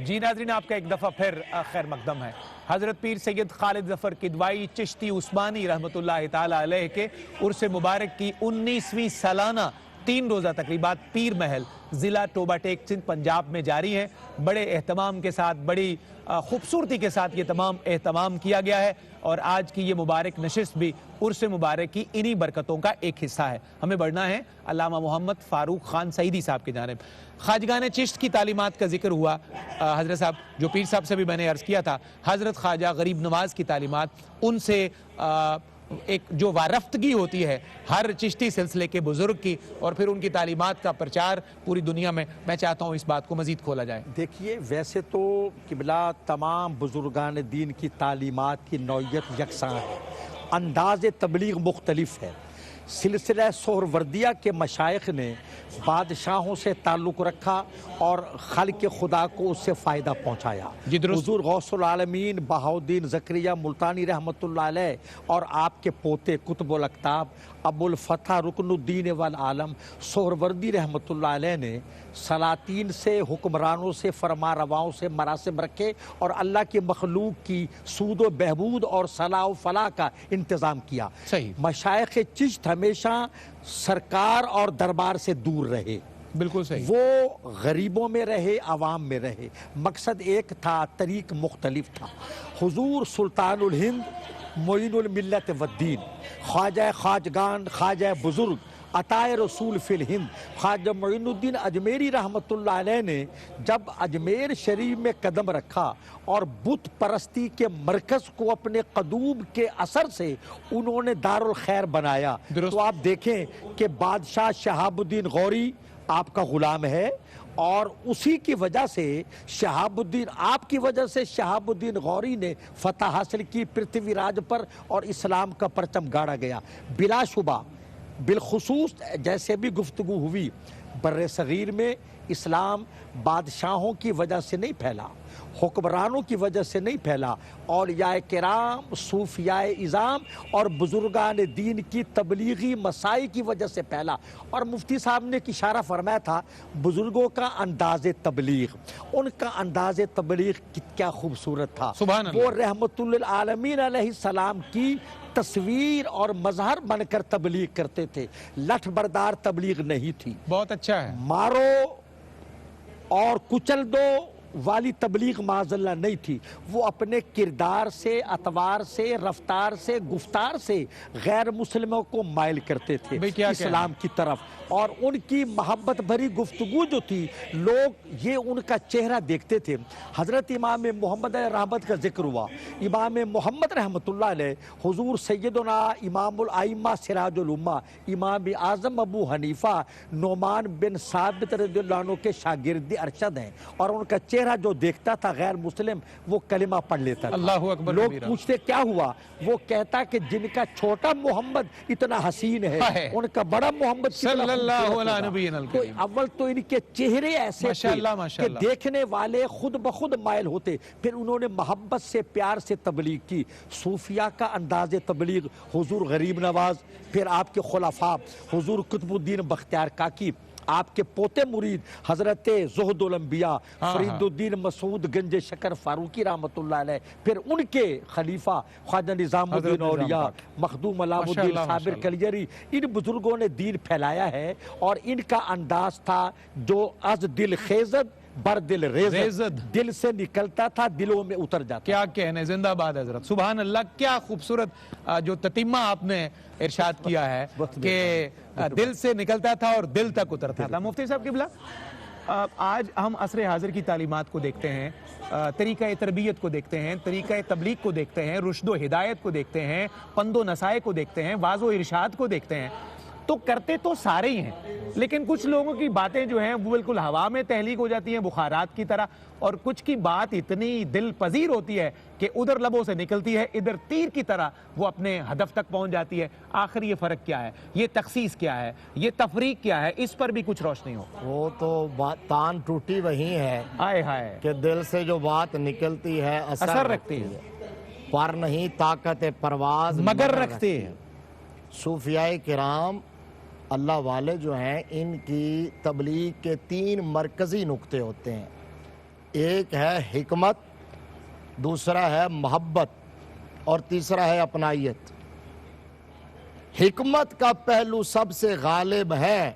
جی ناظرین، آپ کا ایک دفعہ پھر خیر مقدم ہے۔ حضرت پیر سید خالد ظفر کدوائی چشتی عثمانی رحمۃ اللہ تعالی علیہ کے عرس مبارک کی 19ویں سالانہ 3 روزہ تقریبات پیر محل ضلع ٹوبہ ٹیک سندھ پنجاب میں جاری ہیں۔ بڑے اہتمام کے ساتھ، بڑی خوبصورتی کے ساتھ یہ تمام اہتمام کیا گیا ہے، اور آج کی یہ مبارک نشست بھی عرس مبارک کی انہی برکتوں کا ایک حصہ ہے۔ ہمیں بڑھنا ہے علامہ محمد فاروق خان سعیدی صاحب کی جانب۔ خواجگان چشت کی تعلیمات کا ذکر ہوا، حضرت صاحب جو پیر صاحب سے بھی میں نے عرض کیا تھا، حضرت خواجہ غریب نواز کی تعلیمات، ان سے ایک جو وارفتگی ہوتی ہے ہر چشتی سلسلے کے بزرگ کی، اور پھر ان کی تعلیمات کا پرچار پوری دنیا میں چاہتا ہوں اس بات کو مزید کھولا جائے۔ دیکھیے، ویسے تو قبلہ تمام بزرگان دین کی تعلیمات کی نوعیت یکساں ہے، انداز تبلیغ مختلف ہے۔ سلسلہ سہروردیہ کے مشائخ نے بادشاہوں سے تعلق رکھا اور خلق خدا کو اس سے فائدہ پہنچایا۔ حضور غوث العالمین بہاؤالدین زکریا ملتانی رحمۃ اللہ علیہ اور آپ کے پوتے قطب الاقطاب ابو الفتح رکن الدین والعالم سہروردی رحمۃ اللہ علیہ نے سلاطین سے، حکمرانوں سے، فرما رواؤں سے مراسم رکھے اور اللہ کی مخلوق کی سود و بہبود اور صلاح و فلاح کا انتظام کیا۔ مشائخ چشت ہمیشہ سرکار اور دربار سے دور رہے، بالکل صحیح، وہ غریبوں میں رہے، عوام میں رہے۔ مقصد ایک تھا، طریق مختلف تھا۔ حضور سلطان الہند معین الملت والدین، خواجہ خواجگان، خواجہ بزرگ، عطائے رسول فی الہند خواجہ معین الدین اجمیری رحمۃ اللہ علیہ نے جب اجمیر شریف میں قدم رکھا اور بت پرستی کے مرکز کو اپنے قدوم کے اثر سے انہوں نے دارالخیر بنایا، تو آپ دیکھیں کہ بادشاہ شہاب الدین غوری آپ کا غلام ہے، اور اسی کی وجہ سے شہاب الدین، آپ کی وجہ سے شہاب الدین غوری نے فتح حاصل کی پرتھوی راج پر اور اسلام کا پرچم گاڑا گیا۔ بلا شبہ، بالخصوص جیسے بھی گفتگو ہوئی، بر صغیر میں اسلام بادشاہوں کی وجہ سے نہیں پھیلا، حکمرانوں کی وجہ سے نہیں پھیلا، اولیاء کرام، صوفیاء اعظام اور بزرگان دین کی تبلیغی مساعی کی وجہ سے پھیلا۔ اور مفتی صاحب نے اشارہ فرمایا تھا بزرگوں کا انداز تبلیغ، ان کا انداز تبلیغ کیا خوبصورت تھا۔ وہ رحمت للعالمین علیہ السلام کی تصویر اور مظہر بن کر تبلیغ کرتے تھے، لٹھ بردار تبلیغ نہیں تھی۔ بہت اچھا ہے، مارو اور کچل دو والی تبلیغ معاذاللہ نہیں تھی۔ وہ اپنے کردار سے، اطوار سے، رفتار سے، گفتار سے غیر مسلموں کو مائل کرتے تھے اسلام کی طرف، اور ان کی محبت بھری گفتگو جو تھی، لوگ یہ ان کا چہرہ دیکھتے تھے۔ حضرت امام محمد رحمت کا ذکر ہوا، امام محمد رحمت اللہ علیہ حضور سیدنا امام الائمہ سراج الامہ امام اعظم ابو حنیفہ نعمان بن ثابت رضی اللہ عنہ کے شاگرد ارشد ہیں، اور ان کا چہرہ جو دیکھتا تھا غیر مسلم وہ کلمہ پڑھ لیتا تھا۔ اللہ اکبر، لوگ پوچھتے کیا ہوا، وہ کہتا کہ جن کا چھوٹا محمد اتنا حسین ہے، ان کا بڑا محمد صلی اللہ علیہ نبینا الکریم۔ تو اول تو ان کے چہرے ایسے تھے کہ دیکھنے والے خود بخود مائل ہوتے، پھر انہوں نے محبت سے، پیار سے تبلیغ کی۔ صوفیاء کا انداز تبلیغ حضور غریب نواز، پھر آپ کے خلفاء حضور قطب الدین بختیار کاکی، آپ کے پوتے مرید حضرت زہد الانبیاء فرید الدین مسعود گنج شکر فاروقی رحمۃ اللہ علیہ، پھر ان کے خلیفہ خواجہ نظام الدین اولیاء مخدوم علام الدین صابر کلیری، ان بزرگوں نے دین پھیلایا ہے، اور ان کا انداز تھا جو از دل خیزد بر دل ریزد، دل سے نکلتا تھا دلوں میں اتر جاتا۔ کیا کہنے، زندہ باد حضرت، سبحان اللہ، کیا خوبصورت جو تتمہ آپ نے ارشاد کیا ہے کہ دل سے نکلتا تھا اور دل تک اترتا تھا۔ مفتی صاحب قبلہ، آج ہم عصر حاضر کی تعلیمات کو دیکھتے ہیں، طریقہ تربیت کو دیکھتے ہیں، طریقہ تبلیغ کو دیکھتے ہیں، رشد و ہدایت کو دیکھتے ہیں، پند و نصائح کو دیکھتے ہیں، واعظ و ارشاد کو دیکھتے ہیں، تو کرتے تو سارے ہی ہیں، لیکن کچھ لوگوں کی باتیں جو ہیں وہ بالکل ہوا میں تحلیق ہو جاتی ہیں بخارات کی طرح، اور کچھ کی بات اتنی دل پذیر ہوتی ہے کہ ادھر لبوں سے نکلتی ہے، ادھر تیر کی طرح وہ اپنے ہدف تک پہنچ جاتی ہے۔ آخر یہ فرق کیا ہے، یہ تخصیص کیا ہے، یہ تفریق کیا ہے، اس پر بھی کچھ روشنی ہو۔ وہ تو تان ٹوٹی وہی ہے کہ دل سے جو بات نکلتی ہے اثر رکھتی ہے، پر نہیں طاقت پرواز مگر رکھتے ہیں۔ صوفیاء کرام اللہ والے جو ہیں، ان کی تبلیغ کے 3 مرکزی نقطے ہوتے ہیں۔ ایک ہے حکمت، دوسرا ہے محبت، اور تیسرا ہے اپنائیت۔ حکمت کا پہلو سب سے غالب ہے۔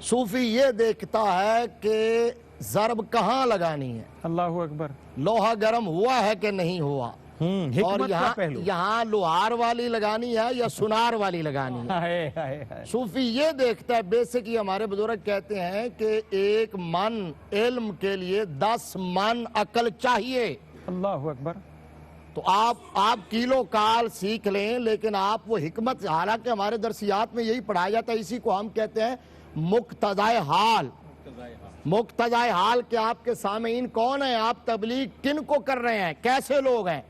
صوفی یہ دیکھتا ہے کہ ضرب کہاں لگانی ہے، اللہ اکبر، لوہا گرم ہوا ہے کہ نہیں ہوا، اور حکمت کا پہلو۔ یہاں لوہار والی لگانی ہے یا سنار والی لگانی ہے۔ ہائے ہائے ہائے۔ صوفی یہ دیکھتا ہے، بیسکلی ہمارے بزرگ کہتے ہیں کہ 1 من علم کے لیے 10 من عقل چاہیے۔ اللہ اکبر۔ تو آپ کیلو کال سیکھ لیں، لیکن آپ وہ حکمت، حالانکہ ہمارے درسیات میں یہی پڑھایا جاتا ہے، اسی کو ہم کہتے ہیں مقتضائے حال۔ مقتضائے حال کہ آپ کے سامعین کون ہیں، آپ تبلیغ کن کو کر رہے ہیں، کیسے لوگ ہیں۔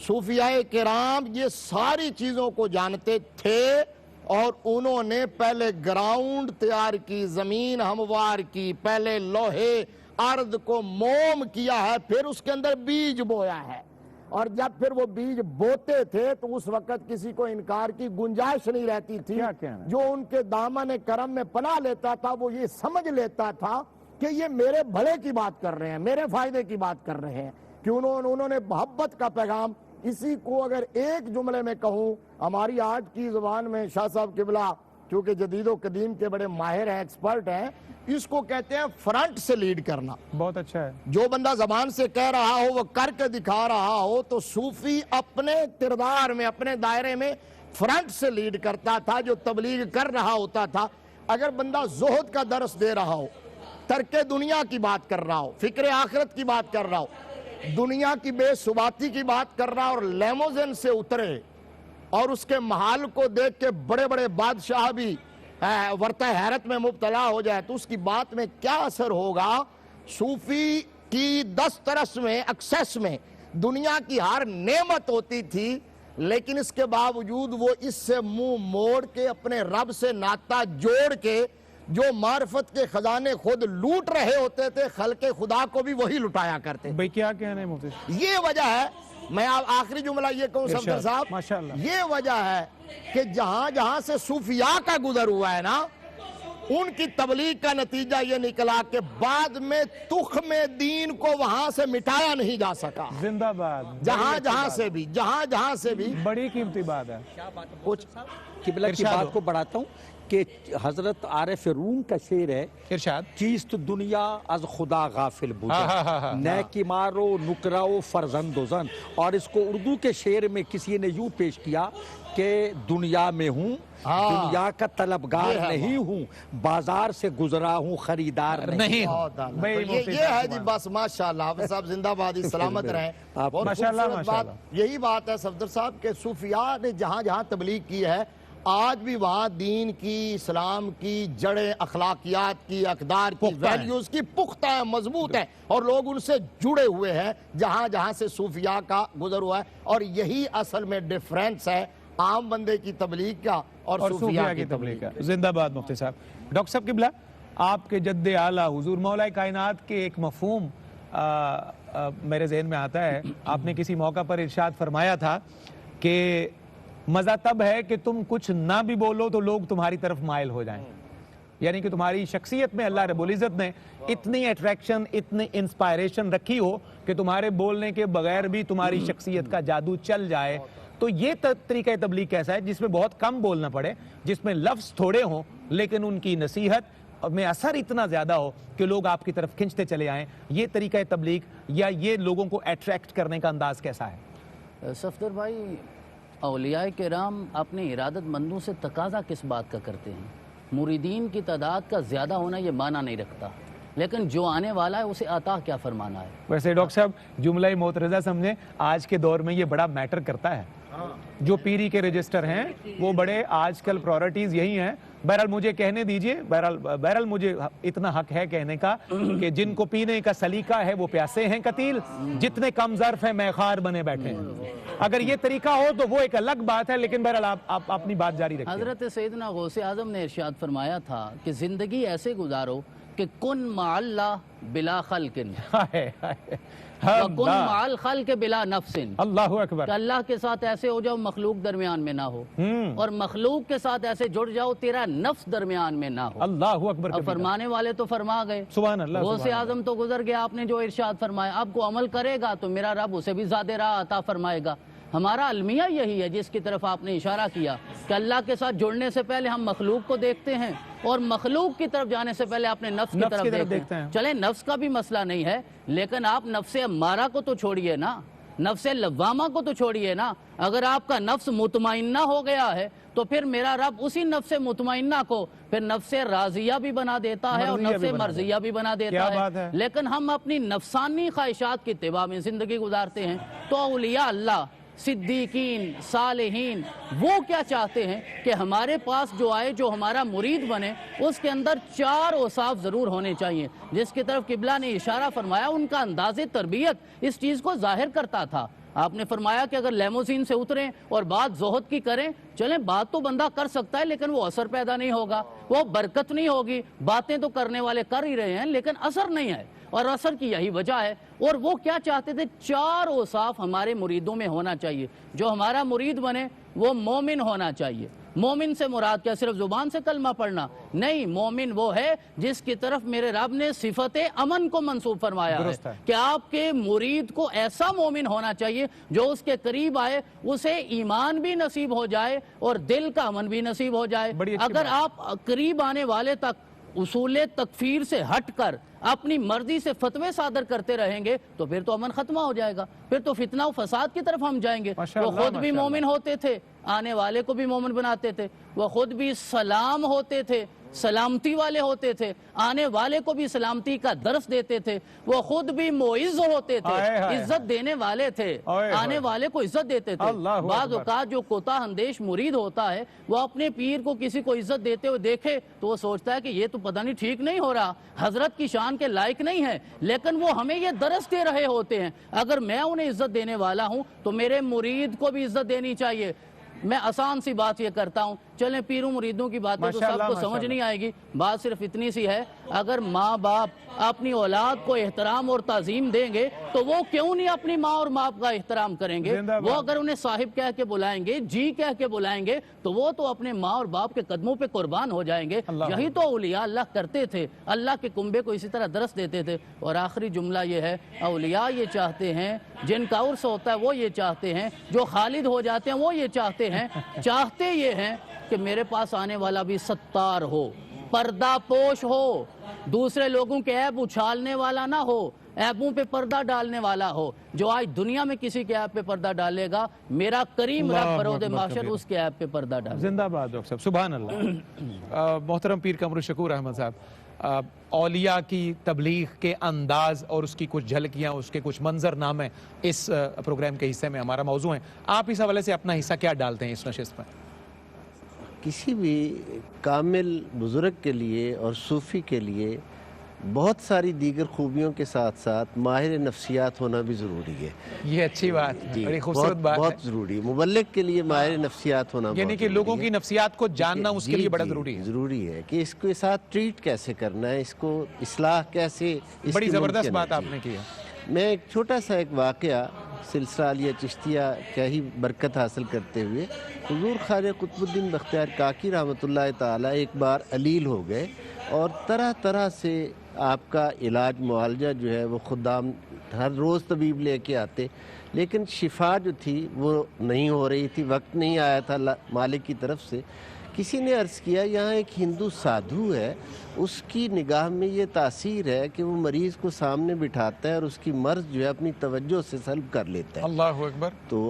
صوفیاء کرام یہ ساری چیزوں کو جانتے تھے، اور انہوں نے پہلے گراؤنڈ تیار کی، زمین ہموار کی، پہلے لوہے ارض کو موم کیا ہے، پھر اس کے اندر بیج بویا ہے، اور جب پھر وہ بیج بوتے تھے تو اس وقت کسی کو انکار کی گنجائش نہیں رہتی تھی۔ جو ان کے دامن کرم میں پناہ لیتا تھا وہ یہ سمجھ لیتا تھا کہ یہ میرے بھلے کی بات کر رہے ہیں، میرے فائدے کی بات کر رہے ہیں، کہ انہوں نے محبت کا پیغام۔ اسی کو اگر ایک جملے میں کہوں، ہماری آج کی زبان میں شاہ صاحب قبلہ چونکہ جدید و قدیم کے بڑے ماہر ہیں، ایکسپرٹ ہیں، اس کو کہتے ہیں فرنٹ سے لیڈ کرنا۔ بہت اچھا ہے۔ جو بندہ زبان سے کہہ رہا ہو، وہ کر کے دکھا رہا ہو، تو صوفی اپنے کردار میں، اپنے دائرے میں فرنٹ سے لیڈ کرتا تھا، جو تبلیغ کر رہا ہوتا تھا۔ اگر بندہ زہد کا درس دے رہا ہو، ترک دنیا کی بات کر رہا ہو، فکر آخرت کی بات کر رہا ہو، دنیا کی بے ثباتی کی بات کر رہا، اور لیموزن سے اترے اور اس کے محال کو دیکھ کے بڑے بڑے بادشاہ بھی ورطہ حیرت میں مبتلا ہو جائے، تو اس کی بات میں کیا اثر ہوگا؟ صوفی کی دسترس میں، ایکسیس میں دنیا کی ہر نعمت ہوتی تھی، لیکن اس کے باوجود وہ اس سے منہ موڑ کے اپنے رب سے ناطہ جوڑ کے جو معرفت کے خزانے خود لوٹ رہے ہوتے تھے، خلق خدا کو بھی وہی لٹایا کرتے۔ بھئی کیا کہنا ہے مفتی؟ یہ وجہ ہے، میں آخری جملہ یہ کہوں صفدر صاحب، یہ وجہ ہے کہ جہاں جہاں سے صوفیاء کا گزر ہوا ہے نا، ان کی تبلیغ کا نتیجہ یہ نکلا کہ بعد میں تخم دین کو وہاں سے مٹایا نہیں جا سکا۔ زندہ باد۔ جہاں جہاں سے بھی بڑی قیمتی بات ہے۔ کچھ قبلہ کی بات کو بڑھاتا ہوں کہ حضرت عارف روم کا شعر ہے، ارشاد، چیست دنیا از خدا غافل بوجھا، نیکی مارو نکراؤ فرزند و زن۔ اور اس کو اردو کے شعر میں کسی نے یوں پیش کیا کہ دنیا میں ہوں، دنیا کا طلبگار نہیں ہوں، بازار سے گزرا ہوں، خریدار نہیں ہوں۔ یہ ہے جی، بس ماشاءاللہ حافظ صاحب زندہ بادی سلامت رہیں۔ یہی بات ہے صفدر صاحب کہ صوفیاء نے جہاں جہاں تبلیغ کی ہے، آج بھی وہاں دین کی، اسلام کی جڑیں، اخلاقیات کی، اقدار کی، ویلیوز کی پختہ ہیں، مضبوط ہیں، اور لوگ ان سے جڑے ہوئے ہیں جہاں جہاں سے صوفیاء کا گزر ہوا ہے۔ اور یہی اصل میں ڈیفرنس ہے عام بندے کی تبلیغ کا اور صوفیاء کی تبلیغ کا۔ زندہ باد مفتی صاحب۔ ڈاکٹر صاحب قبلہ، آپ کے جد اعلیٰ حضور مولا کائنات کے ایک مفہوم میرے ذہن میں آتا ہے، آپ نے کسی موقع پر ارشاد فرمایا تھا کہ مزہ تب ہے کہ تم کچھ نہ بھی بولو تو لوگ تمہاری طرف مائل ہو جائیں، یعنی کہ تمہاری شخصیت میں اللہ رب العزت نے اتنی اٹریکشن، اتنی انسپائریشن رکھی ہو کہ تمہارے بولنے کے بغیر بھی تمہاری شخصیت کا جادو چل جائے۔ تو یہ طریقہ تبلیغ کیسا ہے جس میں بہت کم بولنا پڑے، جس میں لفظ تھوڑے ہوں لیکن ان کی نصیحت میں اثر اتنا زیادہ ہو کہ لوگ آپ کی طرف کھنچتے چلے آئیں؟ یہ طریقہ تبلیغ یا یہ لوگوں کو اٹریکٹ کرنے کا انداز کیسا ہے؟ صفدر بھائی، اولیاء کرام اپنے ارادت مندوں سے تقاضا کس بات کا کرتے ہیں؟ مریدین کی تعداد کا زیادہ ہونا یہ معنی نہیں رکھتا، لیکن جو آنے والا ہے اسے عطا کیا فرمانا ہے۔ ویسے ڈاکٹر صاحب جملہ معترضہ سمجھیں، آج کے دور میں یہ بڑا میٹر کرتا ہے۔ جو پیری کے رجسٹر ہیں وہ بڑے آج کل پرائورٹیز یہی ہیں۔ بہرحال مجھے کہنے دیجئے، بہرحال مجھے اتنا حق ہے کہنے کا کہ جن کو پینے کا سلیقہ ہے وہ پیاسے ہیں قتیل، جتنے کم ظرف ہیں میخوار بنے بیٹھے ہیں۔ اگر یہ طریقہ ہو تو وہ ایک الگ بات ہے، لیکن بہرحال آپ اپنی بات جاری رکھیں۔ حضرت سیدنا غوث اعظم نے ارشاد فرمایا تھا کہ زندگی ایسے گزارو کہ کن مع اللہ بلا خلق ہائے وکن مع الخلق بلا نفس، اللہ اکبر، کہ اللہ کے ساتھ ایسے ہو جاؤ مخلوق درمیان میں نہ ہو، اور مخلوق کے ساتھ ایسے جڑ جاؤ تیرا نفس درمیان میں نہ ہو۔ اللہ اکبر، اب فرمانے والے تو فرما گئے، سبحان اللہ، غوث اعظم تو گزر گیا، آپ نے جو ارشاد فرمایا آپ کو عمل کرے گا تو میرا رب اسے بھی زیادہ راہ عطا فرمائے گا۔ ہمارا المیہ یہی ہے جس کی طرف آپ نے اشارہ کیا کہ اللہ کے ساتھ جڑنے سے پہلے ہم مخلوق کو دیکھتے ہیں، اور مخلوق کی طرف جانے سے پہلے اپنے نفس کی طرف دیکھتے ہیں۔ چلیں نفس کا بھی مسئلہ نہیں ہے، لیکن آپ نفس امارہ کو تو چھوڑیے نا، نفس لوامہ کو تو چھوڑیے نا۔ اگر آپ کا نفس مطمئنہ ہو گیا ہے تو پھر میرا رب اسی نفس مطمئنہ کو پھر نفس راضیہ بھی بنا دیتا ہے اور نفس مرضیہ بھی بنا دیتا ہے۔ لیکن ہم اپنی نفسانی خواہشات کی اتباع میں زندگی گزارتے ہیں۔ تو اولیاء اللہ، صدیقین، صالحین وہ کیا چاہتے ہیں کہ ہمارے پاس جو آئے، جو ہمارا مرید بنے، اس کے اندر 4 اوصاف ضرور ہونے چاہیے، جس کی طرف قبلہ نے اشارہ فرمایا۔ ان کا انداز تربیت اس چیز کو ظاہر کرتا تھا۔ آپ نے فرمایا کہ اگر لیموزین سے اتریں اور بات زہد کی کریں، چلیں بات تو بندہ کر سکتا ہے لیکن وہ اثر پیدا نہیں ہوگا، وہ برکت نہیں ہوگی۔ باتیں تو کرنے والے کر ہی رہے ہیں لیکن اثر نہیں ہے، اور اثر کی یہی وجہ ہے۔ اور وہ کیا چاہتے تھے؟ 4 اوصاف ہمارے مریدوں میں ہونا چاہیے۔ جو ہمارا مرید بنے وہ مومن ہونا چاہیے۔ مومن سے مراد کیا صرف زبان سے کلمہ پڑھنا؟ نہیں، مومن وہ ہے جس کی طرف میرے رب نے صفت امن کو منسوب فرمایا ہے کہ آپ کے مرید کو ایسا مومن ہونا چاہیے جو اس کے قریب آئے اسے ایمان بھی نصیب ہو جائے اور دل کا امن بھی نصیب ہو جائے۔ اگر آپ قریب آنے والے تک اصول تکفیر سے ہٹ کر اپنی مرضی سے فتوے صادر کرتے رہیں گے تو پھر تو امن ختمہ ہو جائے گا، پھر تو فتنہ و فساد کی طرف ہم جائیں گے۔ وہ خود بھی مومن ہوتے تھے، آنے والے کو بھی مومن بناتے تھے، وہ خود بھی سلام ہوتے تھے، سلامتی والے ہوتے تھے، آنے والے کو بھی سلامتی کا درس دیتے تھے، وہ خود بھی معز ہوتے تھے، عزت دینے والے تھے، آنے والے کو عزت دیتے تھے۔ بعض اوقات جو کوتاہ اندیش مرید ہوتا ہے وہ اپنے پیر کو کسی کو عزت دیتے ہوئے دیکھے تو وہ سوچتا ہے کہ یہ تو پتہ نہیں ٹھیک نہیں ہو رہا، حضرت کی شان کے لائق نہیں ہے، لیکن وہ ہمیں یہ درس دے رہے ہوتے ہیں۔ اگر میں انہیں عزت دینے والا ہوں تو میرے مرید کو بھی عزت دینی چاہیے۔ میں آسان سی بات یہ کرتا ہوں، چلیں پیروں مریدوں کی باتیں تو سب کو سمجھ نہیں آئے گی، بات صرف اتنی سی ہے، اگر ماں باپ اپنی اولاد کو احترام اور تعظیم دیں گے تو وہ کیوں نہیں اپنی ماں اور باپ کا احترام کریں گے؟ وہ اگر انہیں صاحب کہہ کے بلائیں گے، جی کہہ کے بلائیں گے تو وہ تو اپنے ماں اور باپ کے قدموں پہ قربان ہو جائیں گے۔ یہی تو اولیاء اللہ کرتے تھے، اللہ کے کنبے کو اسی طرح درس دیتے تھے۔ اور آخری جملہ یہ ہے، اولیاء یہ چاہتے ہیں، جن کا عرس ہوتا ہے وہ یہ چاہتے ہیں، جو خالد ہو جاتے ہیں وہ یہ چاہتے ہیں، چاہتے یہ ہیں کہ میرے پاس آنے والا بھی ستار ہو، پردہ پوش ہو، دوسرے لوگوں کے عیب اچھالنے والا نہ ہو، عیبوں پہ پردہ ڈالنے والا ہو۔ جو آج دنیا میں کسی کے عیب پہ پردہ ڈالے گا، میرا کریم رب برود محشر اس کے عیب پہ پردہ ڈالے گا۔ زندہ باد ڈاکٹر صاحب، سبحان اللہ۔ محترم پیر قمر الشکور احمد صاحب، اولیاء کی تبلیغ کے انداز اور اس کی کچھ جھلکیاں، اس کے کچھ منظر نامے اس پروگرام کے حصے میں ہمارا موضوع ہیں، آپ اس حوالے سے اپنا حصہ کیا ڈالتے ہیں اس نشست میں؟ کسی بھی کامل بزرگ کے لیے اور صوفی کے لیے بہت ساری دیگر خوبیوں کے ساتھ ساتھ ماہر نفسیات ہونا بھی ضروری ہے۔ یہ اچھی بات، بڑی خوبصورت بات ہے، بہت ضروری ہے۔ مبلغ کے لیے ماہر نفسیات ہونا یعنی کہ لوگوں کی نفسیات کو جاننا اس کے لیے بڑا ضروری ہے۔ ضروری ہے کہ اس کے ساتھ ٹریٹ کیسے کرنا ہے، اس کو اصلاح کیسے، بڑی زبردست بات آپ نے کی ہے۔ میں ایک چھوٹا سا ایک واقعہ سلسلہ علیہ چشتیہ کیا ہی برکت حاصل کرتے ہوئے، حضور خواجہ قطب الدین بختیار کاکی رحمۃ اللہ تعالیٰ ایک بار علیل ہو گئے اور طرح طرح سے آپ کا علاج معالجہ جو ہے وہ خدام ہر روز طبیب لے کے آتے، لیکن شفا جو تھی وہ نہیں ہو رہی تھی، وقت نہیں آیا تھا مالک کی طرف سے۔ کسی نے عرض کیا یہاں ایک ہندو سادھو ہے، اس کی نگاہ میں یہ تاثیر ہے کہ وہ مریض کو سامنے بٹھاتا ہے اور اس کی مرض جو ہے اپنی توجہ سے سلب کر لیتا ہے۔ اللہ اکبر۔ تو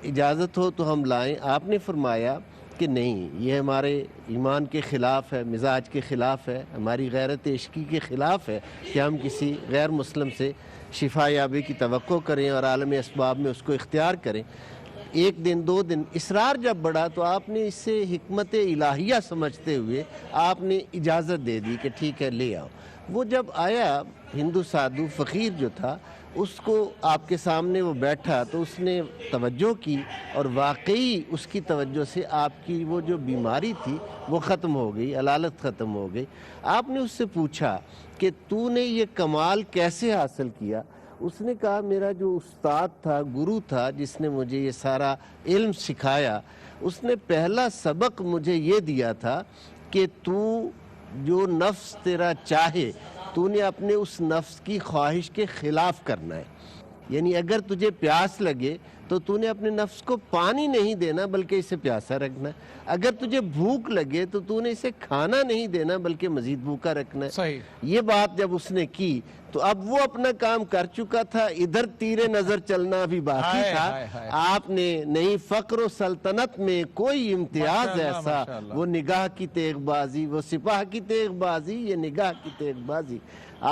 اجازت ہو تو ہم لائیں۔ آپ نے فرمایا کہ نہیں، یہ ہمارے ایمان کے خلاف ہے، مزاج کے خلاف ہے، ہماری غیرت عشقی کے خلاف ہے کہ ہم کسی غیر مسلم سے شفا یابی کی توقع کریں اور عالم اسباب میں اس کو اختیار کریں۔ ایک دن 2 دن اصرار جب بڑھا تو آپ نے اس سے حکمت الہیہ سمجھتے ہوئے آپ نے اجازت دے دی کہ ٹھیک ہے لے آؤ۔ وہ جب آیا ہندو سادھو فقیر جو تھا، اس کو آپ کے سامنے وہ بیٹھا تو اس نے توجہ کی، اور واقعی اس کی توجہ سے آپ کی وہ جو بیماری تھی وہ ختم ہو گئی، علالت ختم ہو گئی۔ آپ نے اس سے پوچھا کہ تو نے یہ کمال کیسے حاصل کیا؟ اس نے کہا میرا جو استاد تھا، گرو تھا، جس نے مجھے یہ سارا علم سکھایا، اس نے پہلا سبق مجھے یہ دیا تھا کہ تو جو نفس تیرا چاہے تو نے اپنے اس نفس کی خواہش کے خلاف کرنا ہے۔ یعنی اگر تجھے پیاس لگے تو نے اپنے نفس کو پانی نہیں دینا بلکہ اسے پیاسا رکھنا ہے۔ اگر تجھے بھوک لگے تو نے اسے کھانا نہیں دینا بلکہ مزید بھوکا رکھنا ہے۔ صحیح۔ یہ بات جب اس نے کی تو اب وہ اپنا کام کر چکا تھا، ادھر تیرے نظر چلنا بھی باقی تھا۔ آپ نے نہیں فقر و سلطنت میں کوئی امتیاز ایسا، وہ نگاہ کی تیغ بازی، وہ سپاہ کی تیغ بازی، یہ نگاہ کی تیغ بازی۔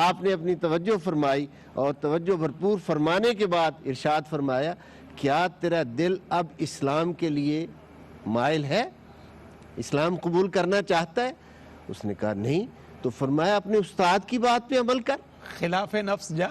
آپ نے اپنی توجہ فرمائی، اور توجہ بھرپور فرمانے کے بعد ارشاد فرمایا کیا تیرا دل اب اسلام کے لیے مائل ہے؟ اسلام قبول کرنا چاہتا ہے؟ اس نے کہا نہیں۔ تو فرمایا اپنے استاد کی بات پہ عمل کر، خلاف نفس جا۔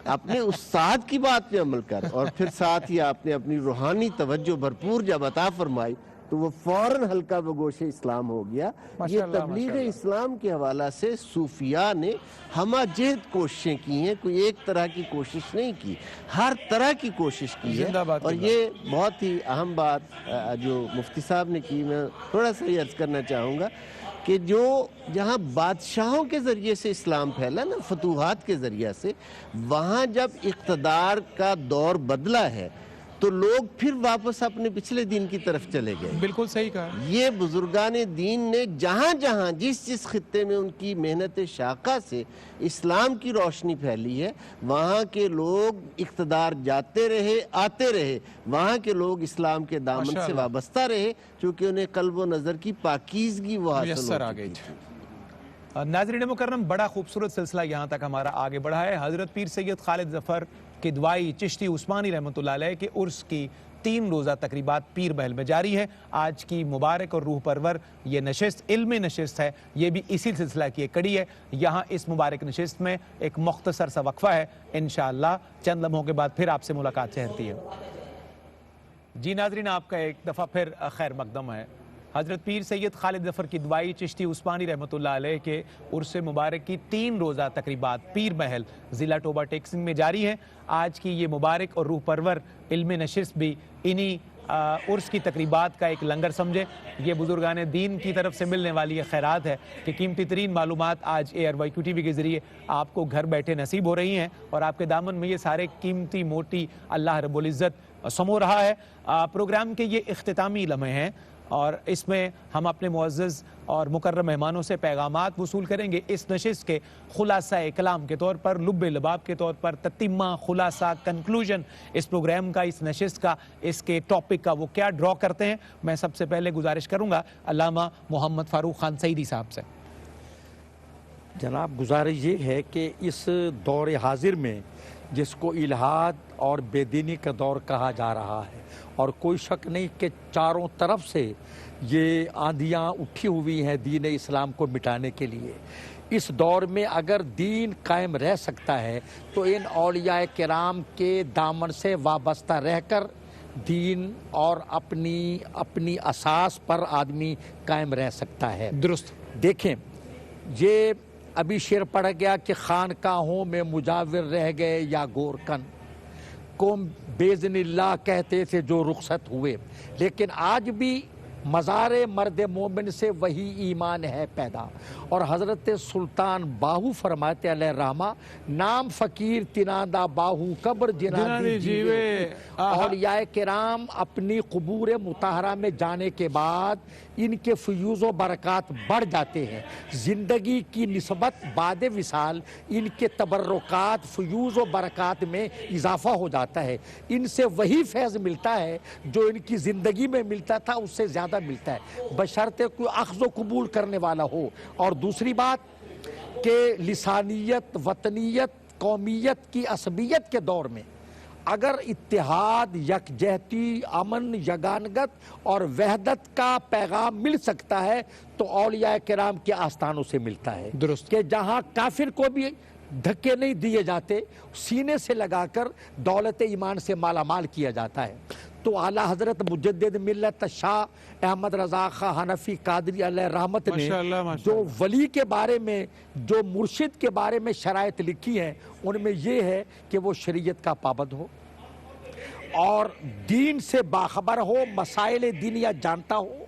اپنے استاد کی بات پہ عمل کر۔ اور پھر ساتھ ہی آپ نے اپنی روحانی توجہ بھرپور جب عطا فرمائی تو وہ فوراً حلقہ بگوش اسلام ہو گیا۔ یہ تبلیغ اسلام کے حوالہ سے صوفیاء نے ہمہ جہد کوششیں کی ہیں، کوئی ایک طرح کی کوشش نہیں کی، ہر طرح کی کوشش کی ہے۔ اور یہ بہت ہی اہم بات جو مفتی صاحب نے کی، میں تھوڑا سا یہ عرض کرنا چاہوں گا کہ جو جہاں بادشاہوں کے ذریعے سے اسلام پھیلا نا، فتوحات کے ذریعے سے، وہاں جب اقتدار کا دور بدلا ہے تو لوگ پھر واپس اپنے پچھلے دین کی طرف چلے گئے۔ بالکل صحیح کہا۔ یہ بزرگان دین نے جہاں جہاں جس خطے میں ان کی محنت شاقہ سے اسلام کی روشنی پھیلی ہے، وہاں کے لوگ اقتدار جاتے رہے، آتے رہے، وہاں کے لوگ اسلام کے دامن سے وابستہ رہے، چونکہ انہیں قلب و نظر کی پاکیزگی وہ حاصل ہو گئی تھی۔ ناظرین مکرم، بڑا خوبصورت سلسلہ یہاں تک ہمارا آگے بڑھا ہے۔ حضرت پیر سید خالد ظفر کدوائی چشتی عثمانی رحمۃ اللہ علیہ کے عرس کی 3 روزہ تقریبات پیر محل میں جاری ہے۔ آج کی مبارک اور روح پرور یہ نشست علم نشست ہے، یہ بھی اسی سلسلہ کی ایک کڑی ہے۔ یہاں اس مبارک نشست میں ایک مختصر سا وقفہ ہے، انشاءاللہ چند لمحوں کے بعد پھر آپ سے ملاقات چہرتی ہے۔ جی ناظرین، آپ کا ایک دفعہ پھر خیر مقدم ہے۔ حضرت پیر سید خالد ظفر کدوائی چشتی عثمانی رحمۃ اللہ علیہ کے عرس مبارک کی 3 روزہ تقریبات پیر محل ضلع ٹوبہ ٹیک سنگھ میں جاری ہیں۔ آج کی یہ مبارک اور روح پرور علم نشست بھی انہی عرس کی تقریبات کا ایک لنگر سمجھے۔ یہ بزرگان دین کی طرف سے ملنے والی یہ خیرات ہے کہ قیمتی ترین معلومات آج ARYQ TV کے ذریعے آپ کو گھر بیٹھے نصیب ہو رہی ہیں، اور آپ کے دامن میں یہ سارے قیمتی موٹی اللہ رب العزت سمو رہا ہے۔ پروگرام کے یہ اختتامی لمحے ہیں، اور اس میں ہم اپنے معزز اور مکرم مہمانوں سے پیغامات وصول کریں گے اس نشست کے خلاصہ کلام کے طور پر، لب لباب کے طور پر، تتمہ، خلاصہ، کنکلوژن اس پروگرام کا، اس نشست کا، اس کے ٹاپک کا وہ کیا ڈرا کرتے ہیں۔ میں سب سے پہلے گزارش کروں گا علامہ محمد فاروق خان سعیدی صاحب سے۔ جناب، گزارش یہ ہے کہ اس دور حاضر میں جس کو الحاد اور بے دینی کا دور کہا جا رہا ہے، اور کوئی شک نہیں کہ چاروں طرف سے یہ آندھیاں اٹھی ہوئی ہیں دین اسلام کو مٹانے کے لیے، اس دور میں اگر دین قائم رہ سکتا ہے تو ان اولیاء کرام کے دامن سے وابستہ رہ کر دین اور اپنی اساس پر آدمی قائم رہ سکتا ہے۔ درست۔ دیکھیں، یہ ابھی شعر پڑھ گیا کہ خانقاہوں میں مجاور رہ گئے یا گورکن، قوم بیزن اللہ کہتے تھے جو رخصت ہوئے، لیکن آج بھی مزار مرد مومن سے وہی ایمان ہے پیدا۔ اور حضرت سلطان باہو فرماتے علیہ الرحمہ، نام فقیر تناندہ باہو قبر جنادی جیوے۔ اولیاء کرام اپنی قبور مطہرہ میں جانے کے بعد ان کے فیوز و برکات بڑھ جاتے ہیں، زندگی کی نسبت بعد وصال ان کے تبرکات فیوز و برکات میں اضافہ ہو جاتا ہے، ان سے وہی فیض ملتا ہے جو ان کی زندگی میں ملتا تھا، اس سے زیادہ ملتا ہے، بشرطے کوئی اخذ و قبول کرنے والا ہو۔ اور دوسری بات کہ لسانیت، وطنیت، قومیت کی عصبیت کے دور میں اگر اتحاد، یکجہتی، امن، یگانگت اور وحدت کا پیغام مل سکتا ہے تو اولیاء کرام کے آستانوں سے ملتا ہے، درست کہ جہاں کافر کو بھی دھکے نہیں دیے جاتے، سینے سے لگا کر دولت ایمان سے مالا مال کیا جاتا ہے۔ تو اعلیٰ حضرت مجدد ملت شاہ احمد رضا خاں حنفی قادری علیہ رحمت نے جو ولی کے بارے میں، جو مرشد کے بارے میں شرائط لکھی ہیں، ان میں یہ ہے کہ وہ شریعت کا پابند ہو اور دین سے باخبر ہو، مسائل دینیہ جانتا ہو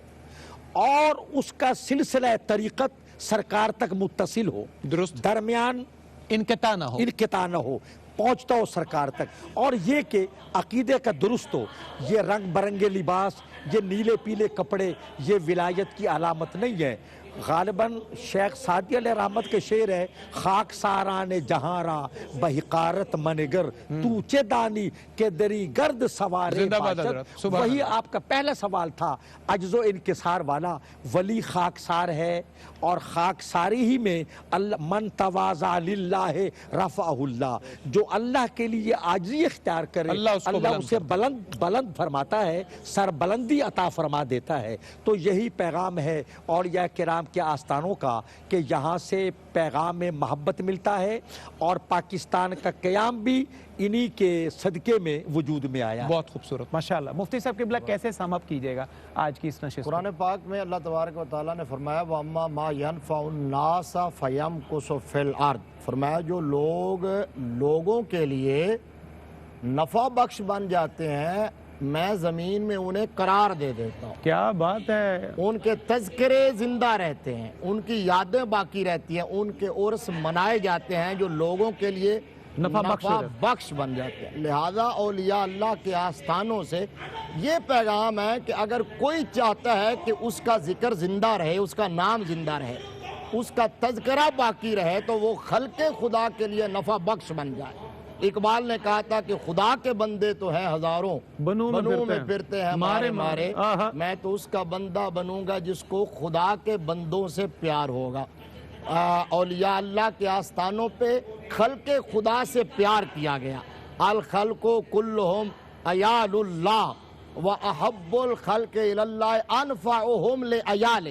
اور اس کا سلسلہ طریقت سرکار تک متصل ہو، درست، درمیان انقطاع نہ ہو، انقطاع نہ ہو، پہنچتا ہو سرکار تک، اور یہ کہ عقیدے کا درست ہو۔ یہ رنگ برنگے لباس، یہ نیلے پیلے کپڑے، یہ ولایت کی علامت نہیں ہے۔ غالباً شیخ سعدی علیہ رحمت کے شعر ہے، خاک ساران جہاں را بحقارت منگر تو چے دانی کہ دری گرد سوارے زندہ باد باشد۔ حضرت، سبحان وہی اللہ۔ آپ کا پہلا سوال تھا، عجز و انکسار والا ولی خاکسار ہے، اور خاکساری ہی میں من تواضع للہ رفعہ اللہ، جو اللہ کے لیے عاجزی اختیار کرے اللہ اسے بلند فرماتا ہے، سر بلندی عطا فرما دیتا ہے۔ تو یہی پیغام ہے اولیاء کرام کے آستانوں کا، کہ یہاں سے پیغام محبت ملتا ہے، اور پاکستان کا قیام بھی انہی کے صدقے میں وجود میں آیا۔ بہت خوبصورت، ماشاءاللہ۔ مفتی صاحب قبلہ کیسے سم اپ کیجئے گا آج کی اس نشست کو؟ قرآن پاک میں اللہ تبارک و تعالیٰ نے فرمایا وَأَمَّا مَا يَنْفَعُ النَّاسَ فَيَمْكُثُ فِي الْأَرْضِ، فرمایا جو لوگ لوگوں کے لیے نفع بخش بن جاتے ہیں، میں زمین میں انہیں قرار دے دیتا ہوں۔ کیا بات ہے! ان کے تذکرے زندہ رہتے ہیں، ان کی یادیں باقی رہتی ہیں، ان کے عرس منائے جاتے ہیں جو لوگوں کے لیے نفع بخش بن جاتے ہیں۔ لہذا اولیاء اللہ کے آستانوں سے یہ پیغام ہے کہ اگر کوئی چاہتا ہے کہ اس کا ذکر زندہ رہے، اس کا نام زندہ رہے، اس کا تذکرہ باقی رہے، تو وہ خلق خدا کے لیے نفع بخش بن جائے۔ اقبال نے کہا تھا کہ خدا کے بندے تو ہیں ہزاروں، بنوں میں پھرتے ہیں مارے مارے، میں تو اس کا بندہ بنوں گا جس کو خدا کے بندوں سے پیار ہوگا۔ اولیاء اللہ کے آستانوں پہ خلق خدا سے پیار کیا گیا۔ الخلق کلہم عیال اللہ واحب الخلق الی اللہ انفعہم لعیالہ،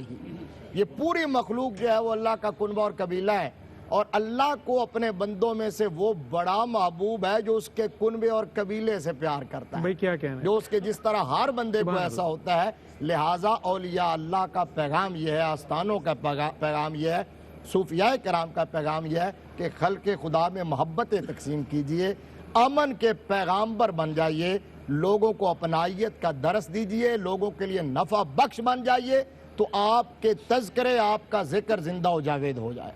یہ پوری مخلوق جو ہے وہ اللہ کا کنبہ اور قبیلہ ہے، اور اللہ کو اپنے بندوں میں سے وہ بڑا محبوب ہے جو اس کے کنبے اور قبیلے سے پیار کرتا ہے، بھائی کیا کہنا ہے؟ جو اس کے جس طرح ہر بندے کو ایسا ہوتا ہے۔ لہٰذا اولیاء اللہ کا پیغام یہ ہے، آستانوں کا پیغام یہ ہے، صوفیاء کرام کا پیغام یہ ہے کہ خلق خدا میں محبتیں تقسیم کیجئے، امن کے پیغامبر بن جائیے، لوگوں کو اپنائیت کا درس دیجئے، لوگوں کے لیے نفع بخش بن جائیے، تو آپ کے تذکرے، آپ کا ذکر زندہ و جاوید ہو جائے۔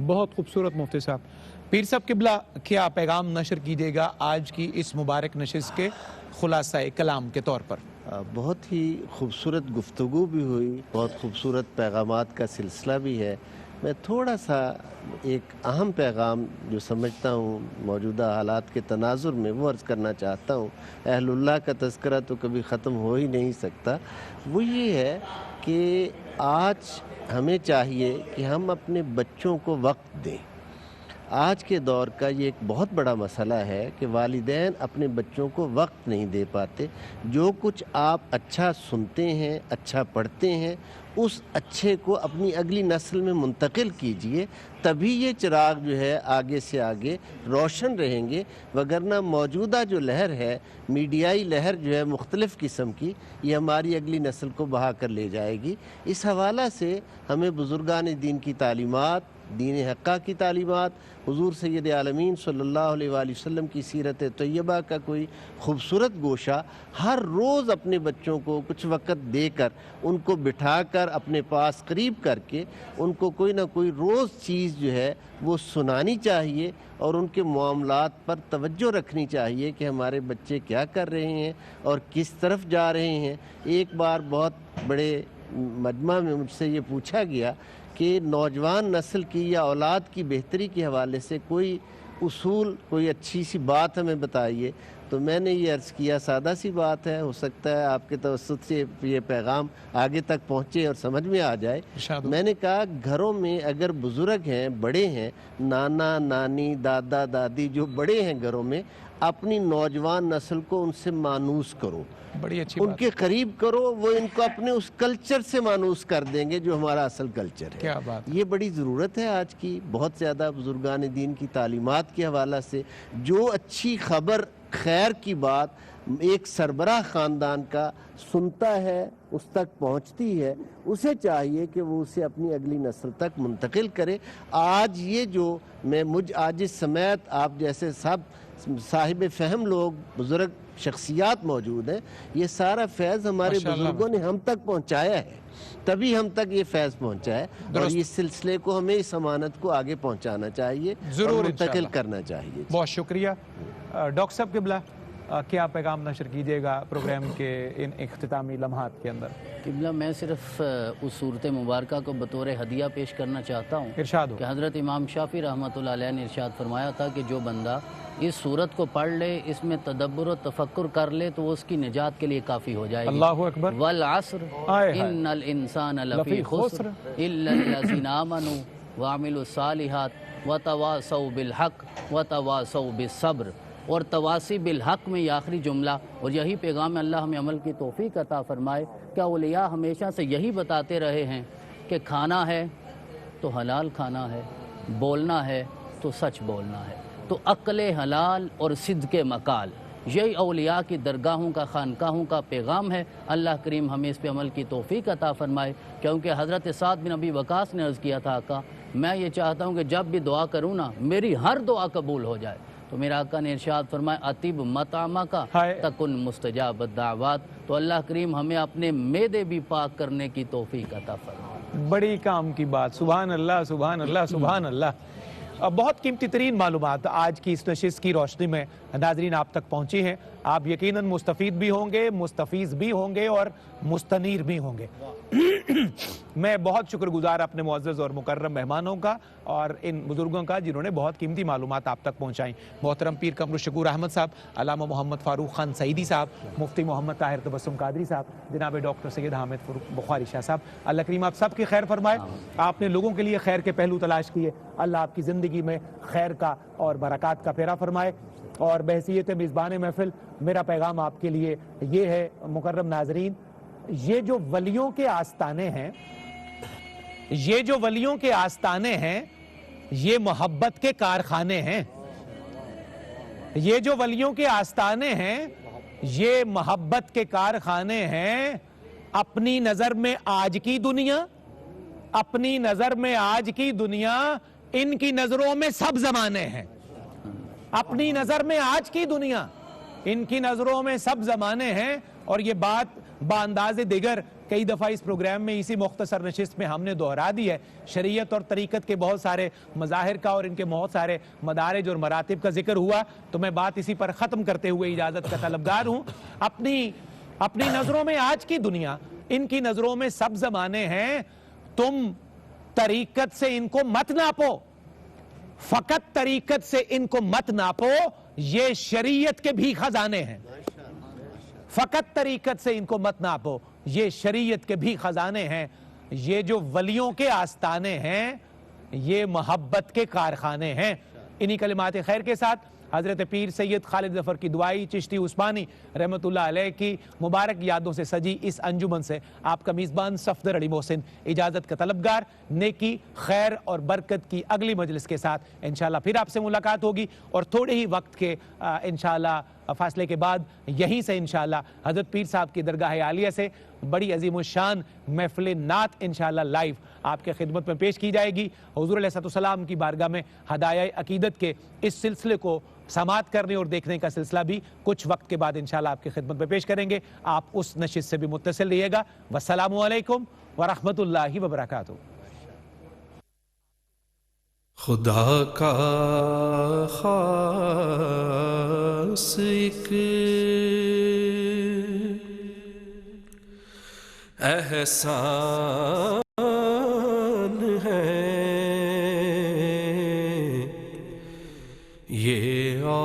بہت خوبصورت مفتی صاحب۔ پیر صاحب قبلہ کیا پیغام نشر کیجئے گا آج کی اس مبارک نشست کے خلاصہ کلام کے طور پر؟ بہت ہی خوبصورت گفتگو بھی ہوئی، بہت خوبصورت پیغامات کا سلسلہ بھی ہے۔ میں تھوڑا سا ایک اہم پیغام جو سمجھتا ہوں موجودہ حالات کے تناظر میں وہ عرض کرنا چاہتا ہوں۔ اہل اللہ کا تذکرہ تو کبھی ختم ہو ہی نہیں سکتا۔ وہ یہ ہے کہ آج ہمیں چاہیے کہ ہم اپنے بچوں کو وقت دیں۔ آج کے دور کا یہ ایک بہت بڑا مسئلہ ہے کہ والدین اپنے بچوں کو وقت نہیں دے پاتے۔ جو کچھ آپ اچھا سنتے ہیں، اچھا پڑھتے ہیں، اس اچھے کو اپنی اگلی نسل میں منتقل کیجئے، تبھی یہ چراغ جو ہے آگے سے آگے روشن رہیں گے، وگرنہ موجودہ جو لہر ہے، میڈیائی لہر جو ہے مختلف قسم کی، یہ ہماری اگلی نسل کو بہا کر لے جائے گی۔ اس حوالہ سے ہمیں بزرگان دین کی تعلیمات، دین حقہ کی تعلیمات، حضور سید عالمین صلی اللہ علیہ وآلہ وسلم کی سیرت طیبہ کا کوئی خوبصورت گوشہ ہر روز اپنے بچوں کو کچھ وقت دے کر، ان کو بٹھا کر اپنے پاس قریب کر کے ان کو کوئی نہ کوئی روز چیز جو ہے وہ سنانی چاہیے، اور ان کے معاملات پر توجہ رکھنی چاہیے کہ ہمارے بچے کیا کر رہے ہیں اور کس طرف جا رہے ہیں۔ ایک بار بہت بڑے مجمع میں مجھ سے یہ پوچھا گیا کہ نوجوان نسل کی یا اولاد کی بہتری کے حوالے سے کوئی اصول، کوئی اچھی سی بات ہمیں بتائیے۔ تو میں نے یہ عرض کیا سادہ سی بات ہے، ہو سکتا ہے آپ کے توسط سے یہ پیغام آگے تک پہنچے اور سمجھ میں آ جائے۔ میں نے کہا گھروں میں اگر بزرگ ہیں، بڑے ہیں، نانا نانی دادا دادی جو بڑے ہیں گھروں میں، اپنی نوجوان نسل کو ان سے مانوس کرو، بڑی اچھی ان بات کے قریب کرو، وہ ان کو اپنے اس کلچر سے مانوس کر دیں گے جو ہمارا اصل کلچر ہے۔ کیا بات یہ بڑی ضرورت ہے آج کی، بہت زیادہ بزرگان دین کی تعلیمات کے حوالہ سے جو اچھی خبر خیر کی بات ایک سربراہ خاندان کا سنتا ہے، اس تک پہنچتی ہے، اسے چاہیے کہ وہ اسے اپنی اگلی نسل تک منتقل کرے۔ آج یہ جو آج اس سمیت آپ جیسے صاحب فہم لوگ بزرگ شخصیات موجود ہیں، یہ سارا فیض ہمارے بزرگوں نے ہم تک پہنچایا ہے، تبھی ہم تک یہ فیض پہنچا ہے، اور اس سلسلے کو ہمیں اس امانت کو آگے پہنچانا چاہیے اور منتقل کرنا چاہیے۔ بہت شکریہ ڈاکٹر صاحب قبلہ، کیا پیغام نشر کیجیے گا پروگرام کے ان اختتامی لمحات کے اندر؟ قبلہ میں صرف اس صورت مبارکہ کو بطور ہدیہ پیش کرنا چاہتا ہوں ارشاد ہو کہ حضرت امام شافعی رحمۃ اللہ علیہ نے ارشاد فرمایا تھا کہ جو بندہ اس صورت کو پڑھ لے، اس میں تدبر و تفکر کر لے تو اس کی نجات کے لیے کافی ہو جائے گی۔ اللہ اکبر۔ والعصر ان الانسان لفی خسر الا الذین آمنوا وعملوا الصالحات وتواصوا بالحق وتواصوا بالصبر۔ اور تواصی بالحق میں یہ آخری جملہ، اور یہی پیغام اللہ ہمیں عمل کی توفیق عطا فرمائے۔ کیا اولیاء ہمیشہ سے یہی بتاتے رہے ہیں کہ کھانا ہے تو حلال کھانا ہے، بولنا ہے تو سچ بولنا ہے، تو عقل حلال اور صدق مقال، یہی اولیاء کی درگاہوں کا خانقاہوں کا پیغام ہے۔ اللہ کریم ہمیں اس پہ عمل کی توفیق عطا فرمائے، کیونکہ حضرت سعد بن ابی وقاص نے عرض کیا تھا آقا میں یہ چاہتا ہوں کہ جب بھی دعا کروں نا میری ہر دعا قبول ہو جائے، تو میرا آقا نے ارشاد فرمایا اطیب مطعمہ کا تکن مستجاب الدعوات۔ تو اللہ کریم ہمیں اپنے معدے بھی پاک کرنے کی توفیق عطا فرمائے۔ بڑی کام کی بات، سبحان اللہ سبحان اللہ سبحان اللہ۔ بہت قیمتی ترین معلومات آج کی اس نشست کی روشنی میں ناظرین آپ تک پہنچی ہیں۔ آپ یقیناً مستفید بھی ہوں گے، مستفیض بھی ہوں گے اور مستنیر بھی ہوں گے۔ میں بہت شکر گزار اپنے معزز اور مکرم مہمانوں کا اور ان بزرگوں کا جنہوں نے بہت قیمتی معلومات آپ تک پہنچائیں۔ محترم پیر قمر الشکور احمد صاحب، علامہ محمد فاروق خان سعیدی صاحب، مفتی محمد طاہر تبسم قادری صاحب، جناب ڈاکٹر سید حامد بخاری شاہ صاحب، اللہ کریم آپ سب کی خیر فرمائے۔ آپ نے لوگوں کے لیے خیر کے پہلو تلاش کیے، اللہ آپ کی زندگی میں خیر کا اور برکات کا پھیرا فرمائے۔ اور بحیثیت میزبان محفل میرا پیغام آپ کے لیے یہ ہے مکرم ناظرین، یہ جو ولیوں کے آستانے ہیں، یہ جو ولیوں کے آستانے ہیں، یہ محبت کے کارخانے ہیں۔ یہ جو ولیوں کے آستانے ہیں، یہ محبت کے کارخانے ہیں۔ اپنی نظر میں آج کی دنیا، اپنی نظر میں آج کی دنیا، ان کی نظروں میں سب زمانے ہیں۔ اپنی نظر میں آج کی دنیا، ان کی نظروں میں سب زمانے ہیں۔ اور یہ بات بانداز دیگر کئی دفعہ اس پروگرام میں اسی مختصر نشست میں ہم نے دہرا دی ہے۔ شریعت اور طریقت کے بہت سارے مظاہر کا اور ان کے بہت سارے مدارج اور مراتب کا ذکر ہوا، تو میں بات اسی پر ختم کرتے ہوئے اجازت کا طلبگار ہوں۔ اپنی نظروں میں آج کی دنیا، ان کی نظروں میں سب زمانے ہیں۔ تم طریقت سے ان کو مت ناپو، فقط طریقت سے ان کو مت ناپو، یہ شریعت کے بھی خزانے ہیں۔ فقط طریقت سے ان کو مت ناپو، یہ شریعت کے بھی خزانے ہیں۔ یہ جو ولیوں کے آستانے ہیں، یہ محبت کے کارخانے ہیں۔ انہی کلمات خیر کے ساتھ حضرت پیر سید خالد ظفر کی دعائی چشتی عثمانی رحمت اللہ علیہ کی مبارک یادوں سے سجی اس انجمن سے آپ کا میزبان صفدر علی محسن اجازت کا طلبگار، نیکی، خیر اور برکت کی اگلی مجلس کے ساتھ انشاءاللہ پھر آپ سے ملاقات ہوگی، اور تھوڑے ہی وقت کے انشاءاللہ فاصلے کے بعد یہیں سے انشاءاللہ حضرت پیر صاحب کی درگاہ عالیہ سے بڑی عظیم الشان محفل نعت انشاءاللہ لائیو آپ کے خدمت میں پیش کی جائے گی۔ حضور علیہ السلام کی بارگاہ میں ہدایہ عقیدت کے اس سلسلے کو سماعت کرنے اور دیکھنے کا سلسلہ بھی کچھ وقت کے بعد انشاءاللہ آپ کی خدمت میں پیش کریں گے۔ آپ اس نشست سے بھی متصل رہیے گا۔ والسلام علیکم ورحمۃ اللہ وبرکاتہ۔ خدا کا خاص ایک احسان ہے، یہ اولیاء